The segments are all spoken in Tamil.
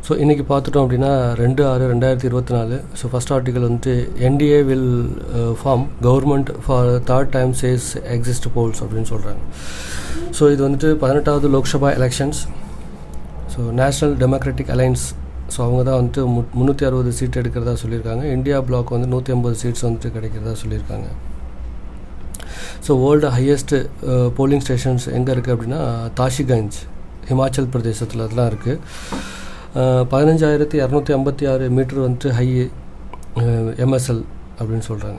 ஸோ இன்றைக்கி பார்த்துட்டோம் அப்படின்னா 2/6/2024. ஸோ ஃபஸ்ட் ஆர்டிக்கல் வந்துட்டு NDA will form government for third time says exit polls அப்படின்னு சொல்கிறாங்க. ஸோ இது வந்துட்டு 18வது Lok Sabha elections. So national democratic alliance, so அவங்க தான் வந்துட்டு 360 சீட் எடுக்கிறதா சொல்லியிருக்காங்க. இந்தியா பிளாக் வந்து 150 சீட்ஸ் வந்துட்டு கிடைக்கிறதா சொல்லியிருக்காங்க. So world highest polling stations எங்கே இருக்குது அப்படின்னா தாஷிகஞ்ச், ஹிமாச்சல் பிரதேசத்தில் அதெல்லாம் இருக்குது. 15,256 மீட்டர் வந்துட்டு ஹை எம்எஸ்எல் அப்படின்னு சொல்கிறாங்க.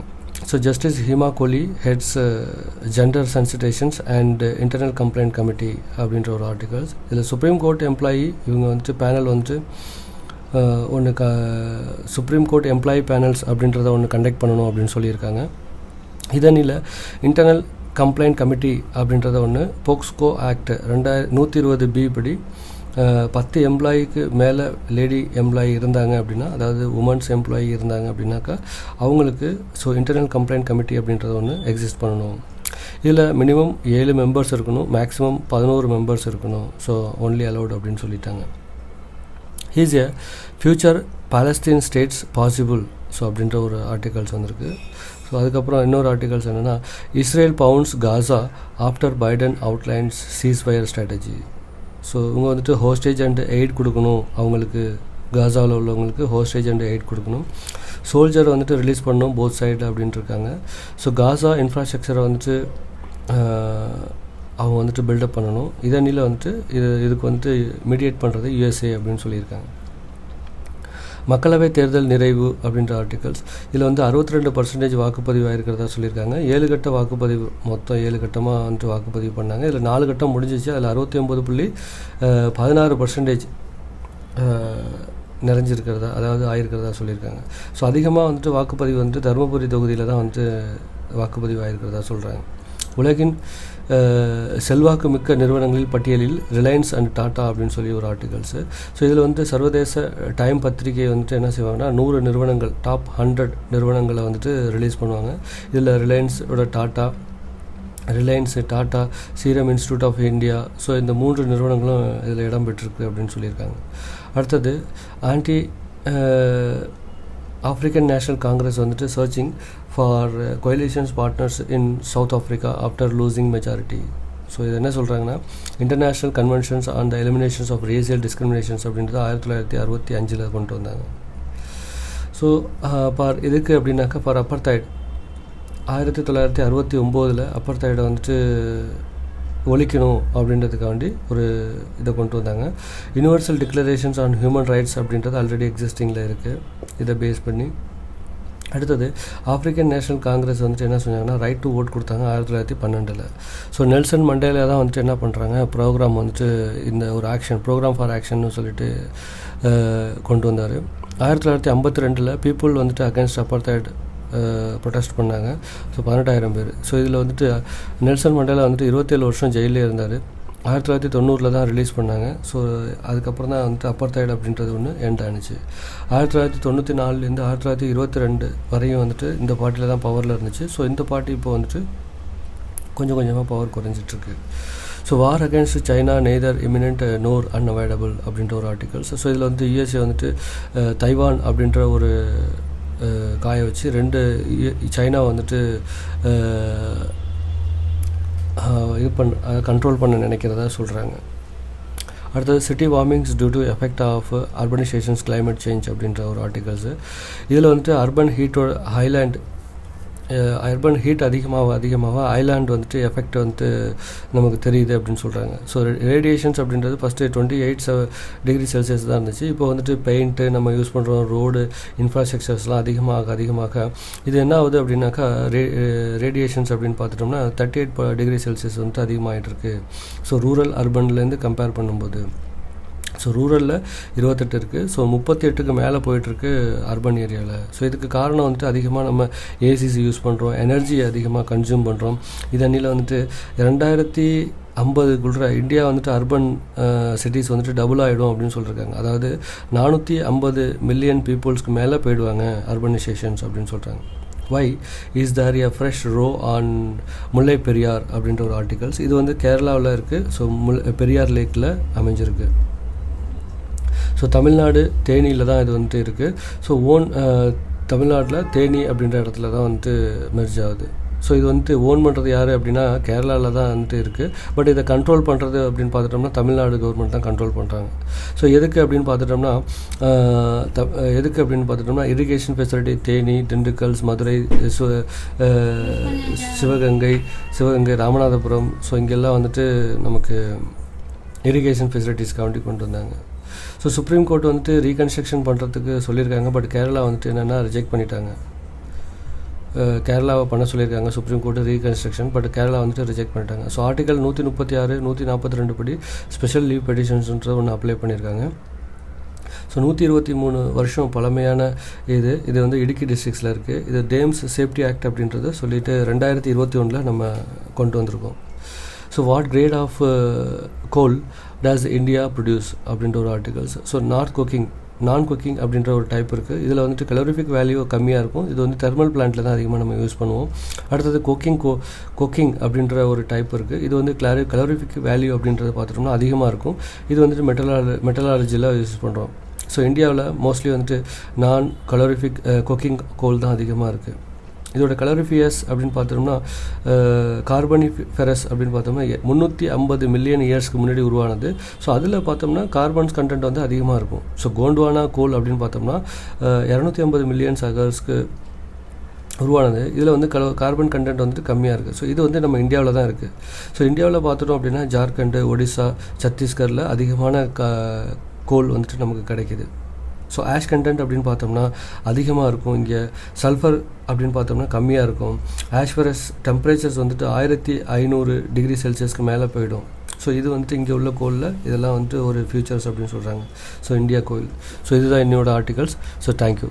So justice Hima Kohli heads gender sensitizations and internal complaint committee அப்படின்ற ஒரு ஆர்டிகல்ஸ். இதில் சுப்ரீம் கோர்ட் எம்ப்ளாயி இவங்க வந்துட்டு பேனல் வந்துட்டு ஒன்று சுப்ரீம் கோர்ட் எம்ப்ளாயி பேனல்ஸ் அப்படின்றத ஒன்று கண்டக்ட் பண்ணணும் அப்படின்னு சொல்லியிருக்காங்க. இதனில் இன்டர்னல் கம்ப்ளைண்ட் கமிட்டி அப்படின்றத ஒன்று போக்ஸ்கோ ஆக்ட் 120B படி 10 எம்ப்ளாயிக்கு மேலே லேடி எம்ப்ளாயி இருந்தாங்க அப்படின்னா, அதாவது உமன்ஸ் எம்ப்ளாயி இருந்தாங்க அப்படின்னாக்கா அவங்களுக்கு ஸோ இன்டர்னல் கம்ப்ளைண்ட் கமிட்டி அப்படின்றத ஒன்று எக்ஸிஸ்ட் பண்ணணும். இதில் மினிமம் 7 மெம்பர்ஸ் இருக்கணும், மேக்ஸிமம் 11 மெம்பர்ஸ் இருக்கணும். ஸோ ஒன்லி அலவுட் அப்படின்னு சொல்லிட்டாங்க. Is a future Palestine states possible so அப்படின்ற ஒரு ஆர்டிகல்ஸ் வந்திருக்கு. ஸோ அதுக்கப்புறம் இன்னொரு ஆர்டிகல்ஸ் என்னென்னா Israel pounds Gaza after Biden outlines ceasefire strategy. So இவங்க வந்துட்டு ஹோஸ்டேஜ் அண்ட் எய்ட் கொடுக்கணும், அவங்களுக்கு காசாவில் உள்ளவங்களுக்கு ஹோஸ்டேஜ் அண்ட் எய்ட் கொடுக்கணும். சோல்ஜர் வந்துட்டு ரிலீஸ் பண்ணணும் போத் சைடு அப்படின்ட்டு இருக்காங்க. ஸோ காசா இன்ஃப்ராஸ்ட்ரக்சரை வந்துட்டு அவங்க வந்துட்டு பில்டப் பண்ணணும். இதனில் வந்துட்டு இதுக்கு வந்துட்டு மீடியேட் பண்ணுறது USA அப்படின்னு சொல்லியிருக்காங்க. மக்களவை தேர்தல் நிறைவு அப்படின்ற ஆர்டிகல்ஸ். இதில் வந்து 62% வாக்குப்பதிவாக இருக்கிறதா சொல்லியிருக்காங்க. 7 கட்ட வாக்குப்பதிவு, மொத்தம் 7 கட்டமாக வந்துட்டு வாக்குப்பதிவு பண்ணாங்க. இதில் 4 கட்டம் முடிஞ்சிச்சு. அதில் 69.16% நிறைஞ்சிருக்கிறதா, அதாவது ஆயிருக்கிறதா சொல்லியிருக்காங்க. ஸோ அதிகமாக வந்துட்டு வாக்குப்பதிவு வந்துட்டு தருமபுரி தொகுதியில் தான் வந்துட்டு வாக்குப்பதிவு ஆகிருக்கிறதா சொல்கிறாங்க. உலகின் செல்வாக்கு மிக்க நிறுவனங்களில் பட்டியலில் ரிலையன்ஸ் அண்ட் டாட்டா அப்படின்னு சொல்லி ஒரு ஆர்டிகல்ஸு. ஸோ இதில் வந்து சர்வதேச டைம் பத்திரிகை வந்துட்டு என்ன செய்வாங்கன்னா 100 நிறுவனங்கள், டாப் 100 நிறுவனங்களை வந்துட்டு ரிலீஸ் பண்ணுவாங்க. இதில் Reliance, Tata, Serum Institute of India, so இந்த 3 நிறுவனங்களும் இதில் இடம் பெற்றிருக்கு அப்படின்னு சொல்லியிருக்காங்க. அடுத்தது ஆன்டி ஆஃப்ரிக்கன் நேஷனல் காங்கிரஸ் வந்துட்டு searching for coalitions partners in South Africa after losing majority. So இது என்ன சொல்கிறாங்கன்னா international conventions on the eliminations of racial discriminations அப்படின்றது 1965 கொண்டு வந்தாங்க. ஸோ இதுக்கு அப்படின்னாக்கா ஃபார் அப்பர்தைட் 1969 அப்பர்தைடை வந்துட்டு ஒழிக்கணும் அப்படின்றதுக்காண்டி ஒரு இதை கொண்டு வந்தாங்க. Universal declarations on human rights அப்படின்றது ஆல்ரெடி எக்ஸிஸ்டிங்கில் இருக்குது. இதை பேஸ் பண்ணி அடுத்தது ஆஃப்ரிக்கன் நேஷனல் காங்கிரஸ் வந்துட்டு என்ன சொன்னாங்கன்னா ரைட் டு ஓட் கொடுத்தாங்க 1912. ஸோ நெல்சன் மண்டேலா தான் வந்துட்டு என்ன பண்ணுறாங்க, ப்ரோக்ராம் வந்துட்டு இந்த ஒரு ப்ரோக்ராம் ஃபார் ஆக்ஷன்னு சொல்லிட்டு கொண்டு வந்தார். 1952 பீப்புள் வந்துட்டு அகேன்ஸ்ட் அப்பர்தைட் ப்ரொடெஸ்ட் பண்ணாங்க. ஸோ 18,000 பேர். ஸோ இதில் வந்துட்டு நெல்சன் மண்டேலா வந்துட்டு 27 வருஷம் ஜெயிலே இருந்தார். 1990 தான் ரிலீஸ் பண்ணாங்க. ஸோ அதுக்கப்புறம் தான் வந்துட்டு அப்பர்தைட் அப்படின்றது ஒன்று எண்ட் ஆனிச்சு. 1994 1922 வரையும் வந்துட்டு இந்த பார்ட்டியில் தான் பவரில் இருந்துச்சு. ஸோ இந்த பார்ட்டி இப்போ வந்துட்டு கொஞ்சம் கொஞ்சமாக பவர் குறைஞ்சிட்ருக்கு. So war against China neither imminent nor unavoidable அப்படின்ற ஒரு ஆர்டிகல்ஸ். ஸோ இதில் வந்து USA வந்துட்டு தைவான் அப்படின்ற ஒரு காய வச்சு 2 சைனா வந்துட்டு இது கண்ட்ரோல் பண்ண நினைக்கிறதா சொல்கிறாங்க. அடுத்தது city warmings due to effect of urbanisations climate change அப்படின்ற ஒரு ஆர்டிகல்ஸு. இதில் வந்துட்டு அர்பன் ஹீட் அதிகமாக ஐலாண்ட் வந்துட்டு எஃபெக்ட் வந்துட்டு நமக்கு தெரியுது அப்படின்னு சொல்கிறாங்க. ஸோ ரேடியேஷன்ஸ் அப்படின்றது ஃபஸ்ட்டு 28 டிகிரி செல்சியஸ் தான் இருந்துச்சு. இப்போ வந்துட்டு பெயிண்ட்டு நம்ம யூஸ் பண்ணுறோம், ரோடு இன்ஃப்ராஸ்ட்ரக்சர்ஸ்லாம் அதிகமாக இது என்ன ஆகுது அப்படின்னாக்கா ரேடியேஷன்ஸ் அப்படின்னு பார்த்துட்டோம்னா 38 டிகிரி செல்சியஸ் வந்துட்டு அதிகமாகிட்டு இருக்கு. ஸோ ரூரல் அர்பன்லேருந்து கம்பேர் பண்ணும்போது ஸோ ரூரலில் 28 இருக்குது. ஸோ 38க்கு மேலே போயிட்டுருக்கு அர்பன் ஏரியாவில். ஸோ இதுக்கு காரணம் வந்துட்டு அதிகமாக நம்ம ஏசிசி யூஸ் பண்ணுறோம், எனர்ஜி அதிகமாக கன்சியூம் பண்ணுறோம். இதனில் வந்துட்டு 2050 இந்தியா வந்துட்டு அர்பன் சிட்டிஸ் வந்துட்டு டபுள் ஆகிடும் அப்படின்னு சொல்லியிருக்காங்க. அதாவது 450 மில்லியன் பீப்புள்ஸ்க்கு மேலே போயிடுவாங்க அர்பனைசேஷன்ஸ் அப்படின்னு சொல்கிறாங்க. Why is there a fresh row on Mullai Periyar அப்படின்ற ஒரு ஆர்டிகல்ஸ். இது வந்து கேரளாவில் இருக்குது. ஸோ பெரியார் லேக்கில் அமைஞ்சிருக்கு. ஸோ தமிழ்நாடு தேனியில் தான் இது வந்துட்டு இருக்குது. ஸோ தமிழ்நாட்டில் தேனி அப்படின்ற இடத்துல தான் வந்துட்டு மெர்ஜ் ஆகுது. ஸோ இது வந்துட்டு ஓன் பண்ணுறது யார் அப்படின்னா கேரளாவில் தான் வந்துட்டு இருக்குது. பட் இதை கண்ட்ரோல் பண்ணுறது அப்படின்னு பார்த்துட்டோம்னா தமிழ்நாடு கவர்மெண்ட் தான் கண்ட்ரோல் பண்ணுறாங்க. ஸோ எதுக்கு அப்படின்னு பார்த்துட்டோம்னா irrigation facility Theni, Dindigul, Madurai, Sivaganga, Ramanathapuram, so இங்கெல்லாம் வந்துட்டு நமக்கு இரிகேஷன் ஃபெசிலிட்டிஸ்க்காண்டி கொண்டு வந்தாங்க. ஸோ சுப்ரீம் கோர்ட் வந்துட்டு ரீகன்ஸ்ட்ரக்ஷன் பண்ணுறதுக்கு சொல்லியிருக்காங்க. பட் கேரளா வந்துட்டு என்னென்னா ரிஜெக்ட் பண்ணிட்டாங்க. கேரளாவை பண்ண சொல்லியிருக்காங்க supreme court reconstruction. But Kerala வந்துட்டு ரிஜெக்ட் பண்ணிட்டாங்க. ஸோ ஆர்டிகல் 136, 142 படி ஸ்பெஷல் லீவ் பெட்டிஷன்ஸ்ன்ற ஒன்று அப்ளை பண்ணியிருக்காங்க. ஸோ 123 வருஷம் பழமையான இது வந்து இடுக்கி டிஸ்ட்ரிக்ஸில் இருக்குது. இது டேம்ஸ் சேஃப்டி ஆக்ட் அப்படின்றது சொல்லிட்டு 2021 நம்ம கொண்டு வந்திருக்கோம். So what grade of coal does India produce அப்படின்ற ஒரு ஆர்டிகல்ஸ். ஸோ நான் குக்கிங் அப்படின்ற ஒரு டைப் இருக்குது. இதில் வந்துட்டு கலோரிஃபிக் வேல்யூ கம்மியாக இருக்கும். இது வந்து தெர்மல் பிளான்ட்டில் தான் அதிகமாக நம்ம யூஸ் பண்ணுவோம். அடுத்தது குக்கிங் அப்படின்ற ஒரு டைப் இருக்குது. இது வந்து கலோரிஃபிக் வேல்யூ அப்படின்றத பார்த்துட்டோம்னா அதிகமாக இருக்கும். இது வந்துட்டு மெட்டலாலஜியில் யூஸ் பண்ணுறோம். ஸோ இந்தியாவில் மோஸ்ட்லி வந்துட்டு நான் கலோரிஃபிக் குக்கிங் கோல் தான் அதிகமாக இருக்குது. இதோட கலோரிஃபியஸ் அப்படின்னு பார்த்தோம்னா கார்பனிஃபெரஸ் அப்படின்னு பார்த்தோம்னா 350 மில்லியன் இயர்ஸ்க்கு முன்னாடி உருவானது. ஸோ அதில் பார்த்தோம்னா கார்பன்ஸ் கண்டென்ட் வந்து அதிகமாக இருக்கும். ஸோ கோண்ட்வானா கோல் அப்படின்னு பார்த்தோம்னா 250 மில்லியன் இயர்ஸ்க்கு உருவானது. இதில் வந்து கார்பன் கண்டென்ட் வந்துட்டு கம்மியாக இருக்குது. ஸோ இது வந்து நம்ம இந்தியாவில் தான் இருக்குது. ஸோ இந்தியாவில் பார்த்துட்டோம் அப்படின்னா ஜார்க்கண்டு, ஒடிசா, சத்தீஸ்கரில் அதிகமான கோல் வந்துட்டு நமக்கு கிடைக்கிது. ஸோ ஆஷ் கண்டென்ட் அப்படின்னு பார்த்தோம்னா அதிகமாக இருக்கும். இங்கே சல்ஃபர் அப்படின்னு பார்த்தோம்னா கம்மியாக இருக்கும். ஆஷ்வரஸ் டெம்பரேச்சர்ஸ் வந்துட்டு 1500 டிகிரி செல்சியஸ்க்கு மேலே போயிடும். ஸோ இது வந்துட்டு இங்கே உள்ள கோலில் இதெல்லாம் வந்துட்டு ஒரு ஃபியூச்சர்ஸ் அப்படின்னு சொல்கிறாங்க. ஸோ இந்தியா கோயில். ஸோ இதுதான் என்னோட ஆர்டிகல்ஸ். So thank you.